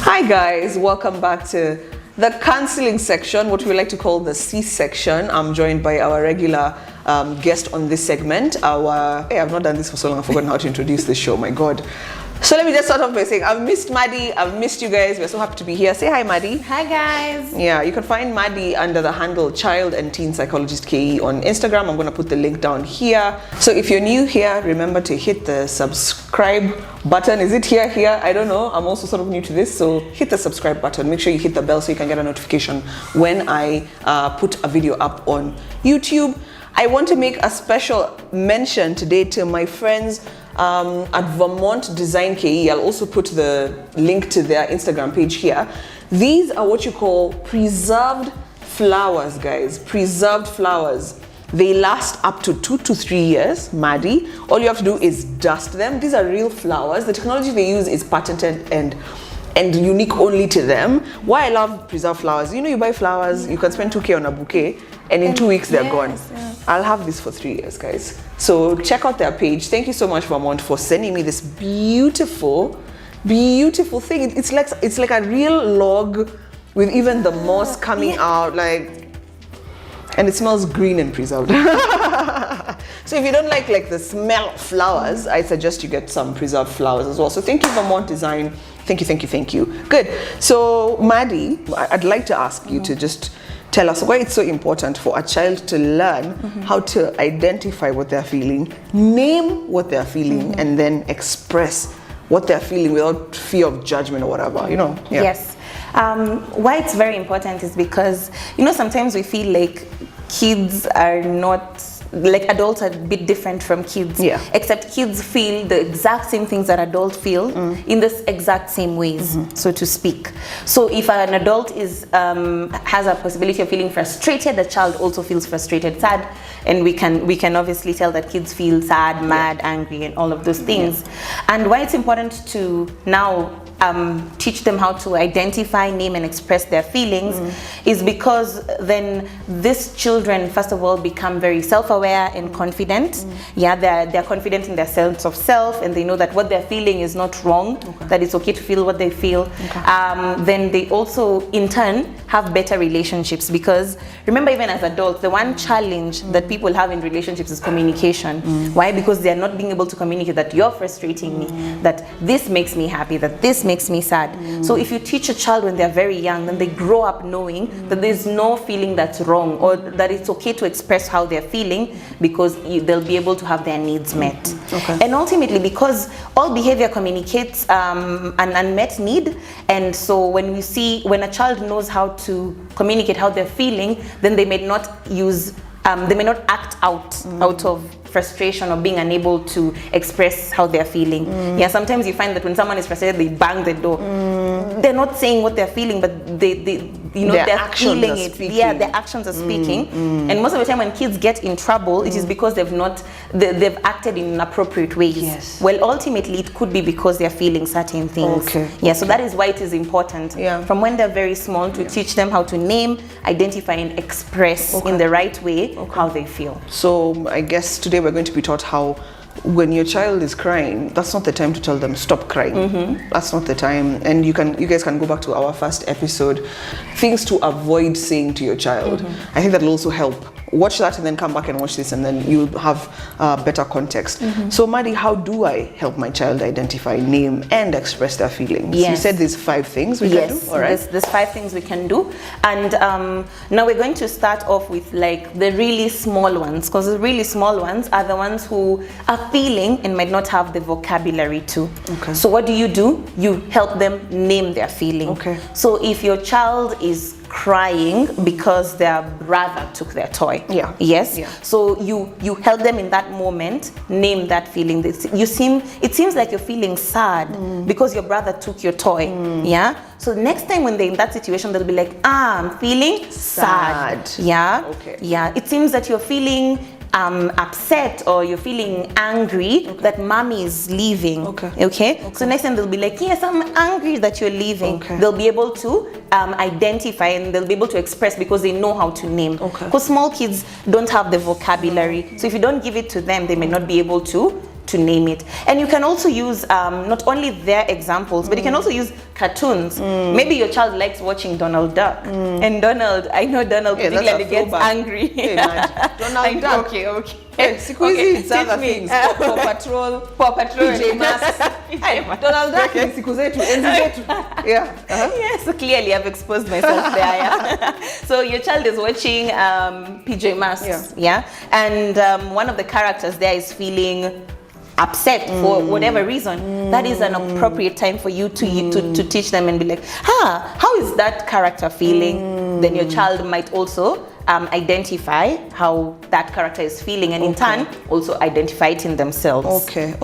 Hi guys, welcome back to the counseling section, what we like to call the C section. I'm joined by our regular guest on this segment. I've not done this for so long, I've forgotten how to introduce this show, my God. So let me just start off by saying I've missed Maddie, I've missed you guys. We're so happy to be here. Say hi, Maddie. Hi guys. Yeah, you can find Maddie under the handle Child and Teen Psychologist KE on Instagram. I'm going to put the link down here. So if you're new here, remember to hit the subscribe button. Is it here? I don't know. I'm also sort of new to this. So hit the subscribe button. Make sure you hit the bell so you can get a notification when I put a video up on YouTube. I want to make a special mention today to my friends at Vermont Design KE. I'll also put the link to their Instagram page here. These are what you call preserved flowers, guys. Preserved flowers. They last up to 2 to 3 years, Maddie. All you have to do is dust them. These are real flowers. The technology they use is patented and unique only to them. Why I love preserved flowers, you buy flowers, you can spend 2K on a bouquet, and in 2 weeks they're gone. Yeah. I'll have this for 3 years, guys. So check out their page. Thank you so much, Vermont, for sending me this beautiful thing. It's like a real log with even the moss coming out, and it smells green and preserved. So if you don't like the smell of flowers, I suggest you get some preserved flowers as well. So thank you, Vermont Design. Thank you. Good. So Maddie, I'd like to ask you to just tell us why it's so important for a child to learn how to identify what they're feeling, name what they're feeling, and then express what they're feeling without fear of judgment or whatever, Yeah. Yes. Why it's very important is because, sometimes we feel like kids are not, adults are a bit different from kids. Yeah. Except kids feel the exact same things that adults feel in this exact same ways, so to speak. So if an adult has a possibility of feeling frustrated, the child also feels frustrated, sad, and we can obviously tell that kids feel sad, mad, angry, and all of those things. Yeah. And why it's important to now teach them how to identify, name, and express their feelings is because then these children, first of all, become very self-aware and confident. Yeah, they're confident in their sense of self, and they know that what they're feeling is not wrong, that it's okay to feel what they feel. Then they also, in turn, have better relationships, because remember, even as adults, the one challenge that people have in relationships is communication. Why? Because they're not being able to communicate that you're frustrating me, that this makes me happy, that this makes me sad. So if you teach a child when they're very young, then they grow up knowing that there's no feeling that's wrong, or that it's okay to express how they're feeling, because they'll be able to have their needs met. And ultimately, because all behavior communicates an unmet need, and so when a child knows how to communicate how they're feeling, then they may not act out of frustration or being unable to express how they're feeling. Yeah, sometimes you find that when someone is frustrated, they bang the door. They're not saying what they're feeling, but they're feeling it. Yeah, their actions are speaking. And most of the time when kids get in trouble, it is because they've acted in inappropriate ways. Yes. Well, ultimately it could be because they're feeling certain things. So that is why it is important from when they're very small to teach them how to name, identify, and express in the right way how they feel. So I guess today we're going to be taught how when your child is crying, that's not the time to tell them stop crying. That's not the time. And you guys can go back to our first episode, things to avoid saying to your child. I think that'll also help. Watch that and then come back and watch this, and then you'll have better context. So Maddie, how do I help my child identify, name, and express their feelings? You said there's 5 things we can do. All right. There's 5 things we can do. And now we're going to start off with the really small ones, because the really small ones are the ones who are feeling and might not have the vocabulary to. So what do? You help them name their feeling. So if your child is crying because their brother took their toy. So you help them in that moment name that feeling. It seems like you're feeling sad because your brother took your toy. So next time when they're in that situation, they'll be like, I'm feeling sad. It seems that you're feeling upset, or you're feeling angry that mommy is leaving. So next time they'll be like, yes, I'm angry that you're leaving. They'll be able to identify, and they'll be able to express because they know how to name. Because small kids don't have the vocabulary. So if you don't give it to them, they may not be able to to name it. And you can also use not only their examples, but you can also use cartoons. Maybe your child likes watching Donald Duck, and Donald, I know Donald particularly gets angry. Hey, Donald Duck. Okay. Siku hizi it's other things. Paw Patrol, PJ Masks. Donald Duck ni siku zetu, enzi zetu. Yeah. Yeah, so clearly I've exposed myself there. Yeah? So your child is watching PJ Masks, yeah? And one of the characters there is feeling upset for whatever reason. That is an appropriate time for you to teach them and be like, how is that character feeling? Then your child might also identify how that character is feeling, and in turn also identify it in themselves. Okay.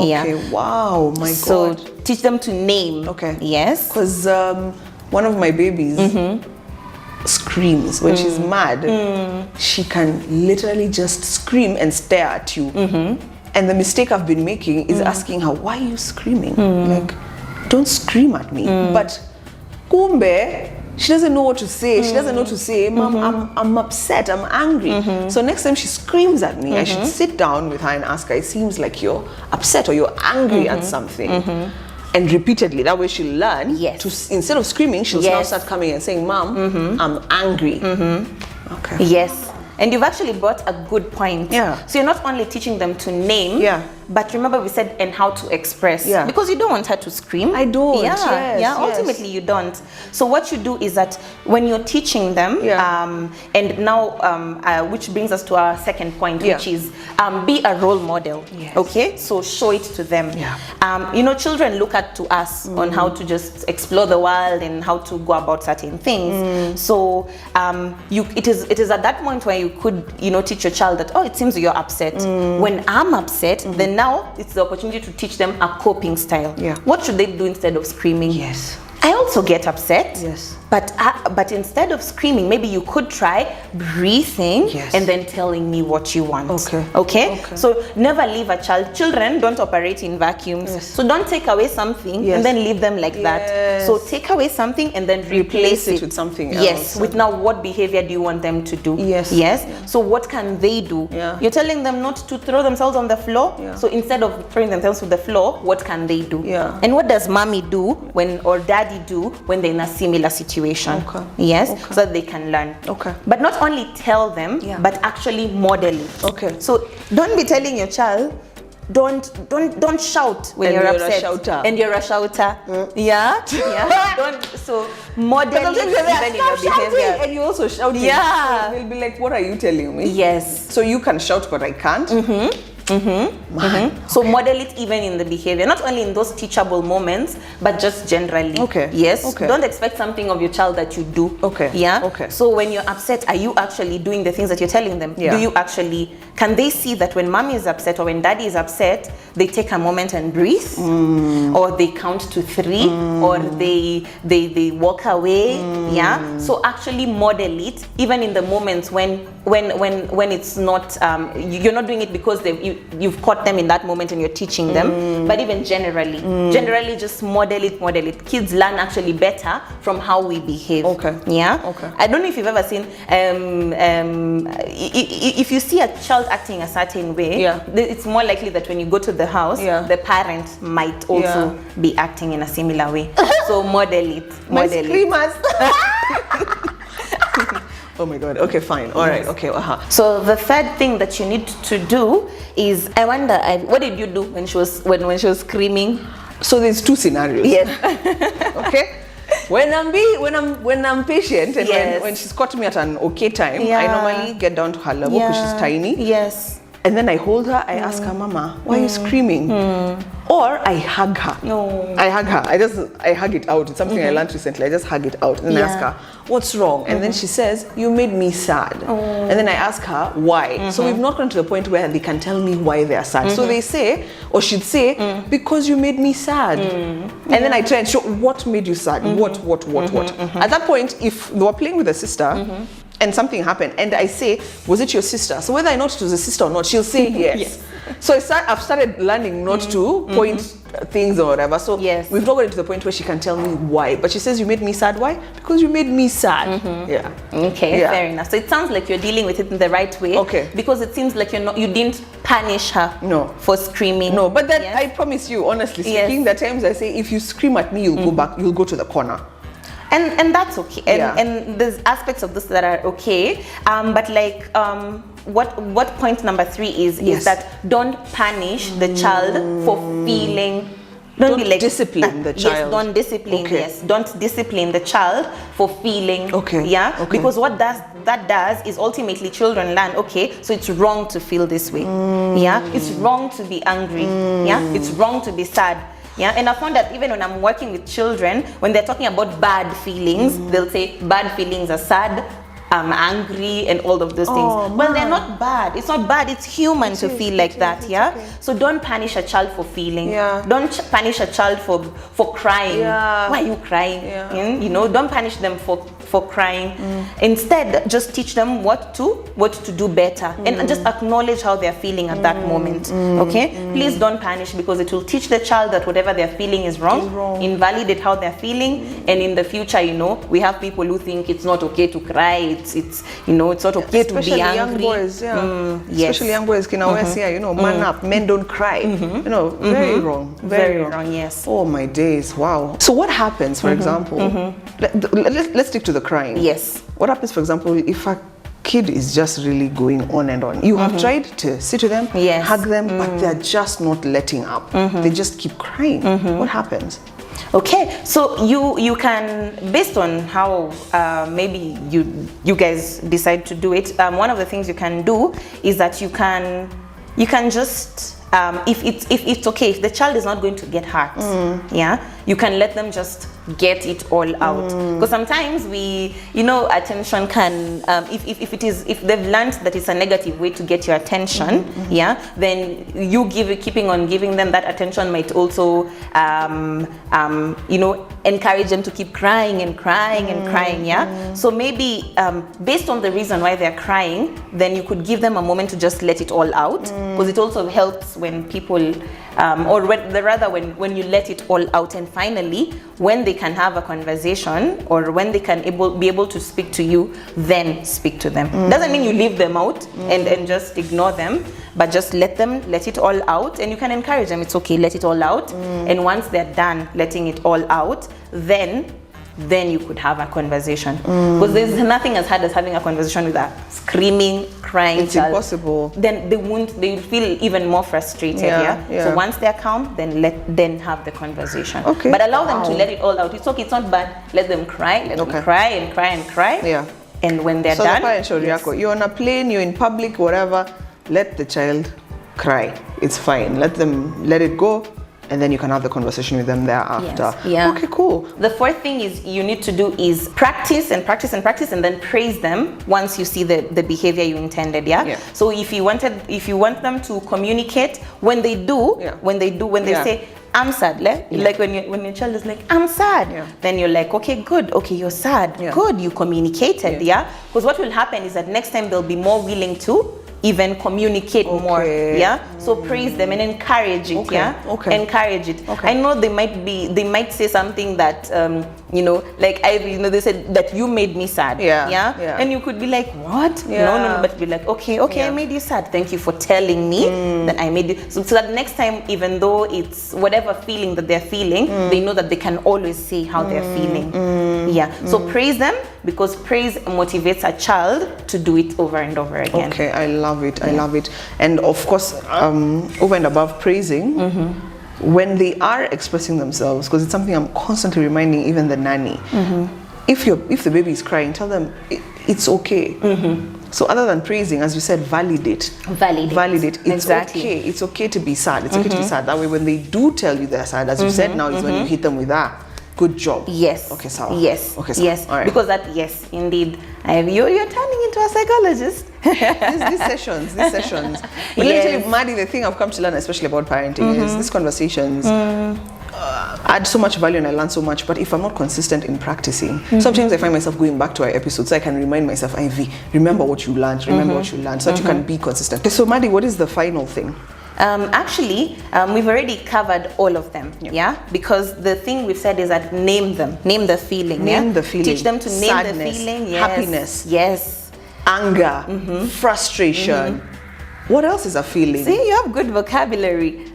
Wow, my God. So teach them to name. Okay. Yes. Because one of my babies screams when she's mad. She can literally just scream and stare at you. And the mistake I've been making is asking her, why are you screaming? Like, don't scream at me. But kumbe, she doesn't know what to say. She doesn't know to say, Mom, I'm upset, I'm angry. So next time she screams at me, I should sit down with her and ask her, it seems like you're upset or you're angry at something. And repeatedly, that way she'll learn. Yes. To, instead of screaming, she'll now start coming and saying, Mom, I'm angry. Okay. Yes. And you've actually brought a good point. Yeah. So you're not only teaching them to name, but remember we said, and how to express. Yeah. Because you don't want her to scream. I don't. Yeah. Ultimately you don't. So what you do is that when you're teaching them, and now, which brings us to our second point, which is be a role model. Yes. Okay. So show it to them. You know, children look up to us on how to just explore the world and how to go about certain things. So it is at that point where you could, you know, teach your child that, oh, it seems you're upset. When I'm upset, then now it's the opportunity to teach them a coping style. What should they do instead of screaming? Yes. I also get upset. Yes. But instead of screaming, maybe you could try breathing and then telling me what you want. Okay. So never leave a child. Children don't operate in vacuums. So don't take away something and then leave them like that. So take away something and then replace it with something else. Yes. With now, what behavior do you want them to do? Yes. So what can they do? You're telling them not to throw themselves on the floor. So instead of throwing themselves to the floor, what can they do? And what does mommy do or daddy do when they're in a similar situation? Yes, so that they can learn. But not only tell them, but actually model it. So don't be telling your child, don't shout when you're upset. And you're a shouter. So model it even in your behavior. And you also shout. So they'll be like, what are you telling me? Yes. So you can shout, but I can't. So model it even in the behavior, not only in those teachable moments, but just generally. Yes. Don't expect something of your child that you do. So when you're upset, are you actually doing the things that you're telling them? Do you actually, can they see that when mommy is upset or when daddy is upset, they take a moment and breathe, or they count to 3, or they walk away? So actually model it even in the moments when it's not, you're not doing it because you've caught them in that moment and you're teaching them, but even generally just model it. Kids learn actually better from how we behave. I don't know if you've ever seen, if you see a child acting a certain way, it's more likely that when you go to the house, the parent might also be acting in a similar way. So model it. Screamers. Oh my God. Okay, fine. All right. Okay. So the third thing that you need to do is, I wonder, what did you do when she was screaming? So there's 2 scenarios. Okay. When I'm patient and when she's caught me at an okay time, I normally get down to her level because she's tiny. And then I hold her, I ask her, Mama, why are you screaming? Or I hug her. I hug her. I hug it out. It's something I learned recently. I just hug it out. And then I ask her, what's wrong? And then she says, you made me sad. And then I ask her, why? So we've not gone to the point where they can tell me why they're sad. So they say, or she'd say, because you made me sad. And then I try and show, what made you sad? What? At that point, if they were playing with a sister, and something happened, and I say, was it your sister? So whether or not it was a sister or not, she'll say yes. So I've started learning not to point things or whatever. So Yes. we've not gotten to the point where she can tell me why. But she says, you made me sad. Why? Because you made me sad. Yeah. Okay, Yeah. fair enough. So it sounds like you're dealing with it in the right way. Okay. Because it seems like you didn't punish her No. for screaming. No, but that Yes. I promise you, honestly Yes. speaking, the times I say, if you scream at me, you'll go back, you'll go to the corner. And that's okay. And, Yeah. and there's aspects of this that are okay. But like what point number 3 is Yes. that don't punish the child for feeling. Don't be like discipline the Yes, child. don't discipline. Okay. Yes, don't discipline the child for feeling. Okay. Yeah. Okay. Because what that does is ultimately children learn. Okay, so it's wrong to feel this way. Yeah. It's wrong to be angry. Yeah. It's wrong to be sad. Yeah, and I found that even when I'm working with children, when they're talking about bad feelings, they'll say bad feelings are sad, I'm angry, and all of those things. Well, they're not bad. It's not bad. It's human to feel like that. Yeah. okay. So don't punish a child for feeling. Yeah. Don't punish a child for crying. Yeah. Why are you crying? Yeah. You know, don't punish them for crying. Instead, just teach them what to do better, and just acknowledge how they're feeling at that moment. Okay. Please don't punish, because it will teach the child that whatever they're feeling is wrong. Invalidate how they're feeling, and in the future, you know, we have people who think it's not okay to cry. It's you know, it's not okay to be angry. Young boys, Yes. Especially young boys, you know, man up, men don't cry. You know, very wrong. Very wrong. Yes. Oh my days, wow. So what happens, for example, let's stick to the crying. Yes. What happens, for example, if a kid is just really going on and on? You have tried to sit with them, Yes. hug them, but they're just not letting up. They just keep crying. What happens? Okay, so you can, based on how maybe you guys decide to do it, one of the things you can do is that you can just if it's okay, if the child is not going to get hurt, yeah, you can let them just get it all out. Because sometimes attention can if they've learned that it's a negative way to get your attention, yeah, then keeping on giving them that attention might also encourage them to keep crying and crying and crying, yeah. So maybe based on the reason why they're crying, then you could give them a moment to just let it all out, because it also helps when people when you let it all out, and finally when they can have a conversation, or when they can be able to speak to you, then speak to them. Doesn't mean you leave them out and just ignore them, but just let it all out, and you can encourage them. It's okay, let it all out, and once they're done letting it all out, then you could have a conversation, because there's nothing as hard as having a conversation with a screaming, crying It's child. impossible. Then they will feel even more frustrated. Yeah. So once they're calm, then have the conversation. Okay. But allow them to let it all out. It's okay. It's not bad. Let them cry. Let them cry and cry and cry. Yeah. And when they're So done, the parent should you're on a plane, you're in public, whatever, let the child cry. It's fine. Let it go, and then you can have the conversation with them thereafter. Yes. Yeah. Okay, cool. The fourth thing is you need to do is practice and practice and practice, and then praise them once you see the behavior you intended. Yeah. So if you want them to communicate, when they say I'm sad, like when your child is like I'm sad, then you're like, okay, good, okay, you're sad, good, you communicated, because what will happen is that next time they'll be more willing to even communicate more, so praise them and encourage it, encourage it. I know they might say something that they said that you made me sad, and you could be like, what? No, but be like, okay, I made you sad, thank you for telling me that I made you, so that next time, even though it's whatever feeling that they're feeling, they know that they can always say how they're feeling. So praise them, because praise motivates a child to do it over and over again. Okay, I love it. I love it. And of course, over and above praising, when they are expressing themselves, because it's something I'm constantly reminding even the nanny. If the baby is crying, tell them it's okay. So other than praising, as you said, validate. It's okay. It's okay to be sad. It's okay to be sad. That way, when they do tell you they're sad, as you said, now is when you hit them with that. Good job. Yes. Okay, Sawa. Yes. Okay, Sawa. Yes. All right. Because yes, indeed, you're turning into a psychologist. these sessions. But let me tell you, Maddie, the thing I've come to learn, especially about parenting, is these conversations add so much value, and I learn so much. But if I'm not consistent in practicing, sometimes I find myself going back to our episodes so I can remind myself, Ivy, remember what you learned, so that you can be consistent. Okay, so Maddie, what is the final thing? Actually, we've already covered all of them, yeah. Because the thing we've said is that name them, name the feeling, name the feeling. Teach them to name Sadness, the feeling, yes. happiness, yes, anger, frustration. What else is a feeling? See, you have good vocabulary.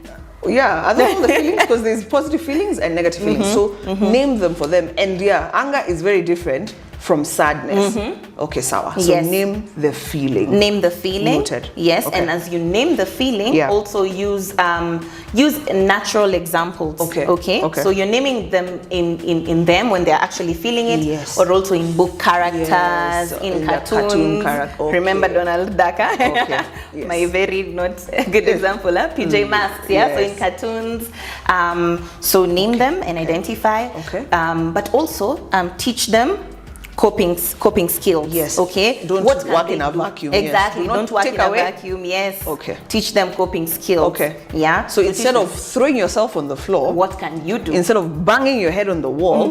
Yeah, are they all the feelings? Because there's positive feelings and negative feelings. So name them for them. And yeah, anger is very different from sadness. Okay, sawa. So Yes. name the feeling. Name the feeling. Noted. Yes, Okay. and as you name the feeling, Yeah. also use natural examples. Okay. Okay. Okay. So you're naming them in them when they're actually feeling it, Yes. or also in book characters, Yes, in in the cartoons. cartoon character. Okay. Remember Donald Duck? Okay. Yes. My very not good example. PJ Masks. Yeah. So in Yes. cartoons, so name them and identify. Okay. But also teach them coping skills. Yes. Okay. Don't What can work they in a do? vacuum, yes. Exactly. Do not Don't work take in away. a vacuum. Yes. Okay. Teach them coping skills. Okay. Yeah. So teach instead them of throwing yourself on the floor, what can you do? instead of banging your head on the wall,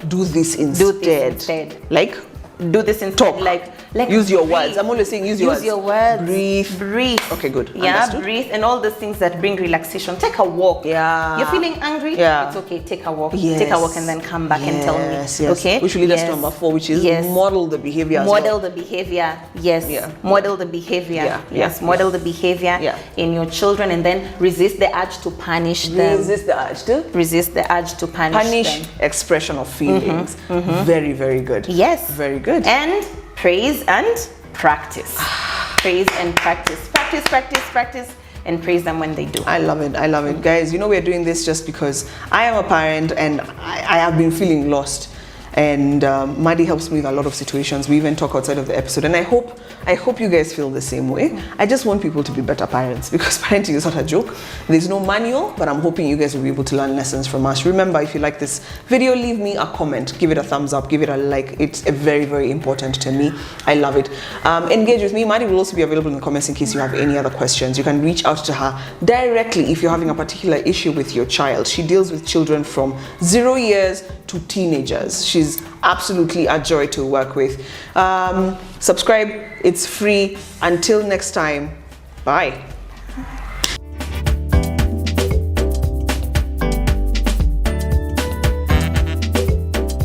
do this instead. Do this instead. Like, Do this instead. talk. Like use your breathe. words. I'm always saying use your words. Use your words. Breathe. Breathe. Okay, good. Yeah, Understood. breathe, and all the things that bring relaxation. Take a walk. Yeah. You're feeling angry? Yeah. It's okay. Take a walk. Yes. Take a walk and then come back and tell me. Yes, yes. Okay. Which will lead us to Yes. number 4, which is Yes. model the behavior. Model the behavior. Yes. Yeah. Model the behavior. Yeah. Yes. Yeah. Model the behavior Yeah. in your children, and then resist the urge to punish them. Resist the urge to Resist the urge to punish them. expression of feelings. Very, very good. Yes. Very good. And praise and practice. Praise and practice. Practice, practice, practice, and praise them when they do. I love it. I love it. Guys, you know, we're doing this just because I am a parent and I have been feeling lost. And Maddie helps me with a lot of situations. We even talk outside of the episode. And I hope you guys feel the same way. I just want people to be better parents because parenting is not a joke. There's no manual, but I'm hoping you guys will be able to learn lessons from us. Remember, if you like this video, leave me a comment. Give it a thumbs up. Give it a like. It's very, very important to me. I love it. Engage with me. Maddie will also be available in the comments in case you have any other questions. You can reach out to her directly if you're having a particular issue with your child. She deals with children from 0 years to teenagers. She's absolutely a joy to work with. Subscribe, it's free. Until next time, bye.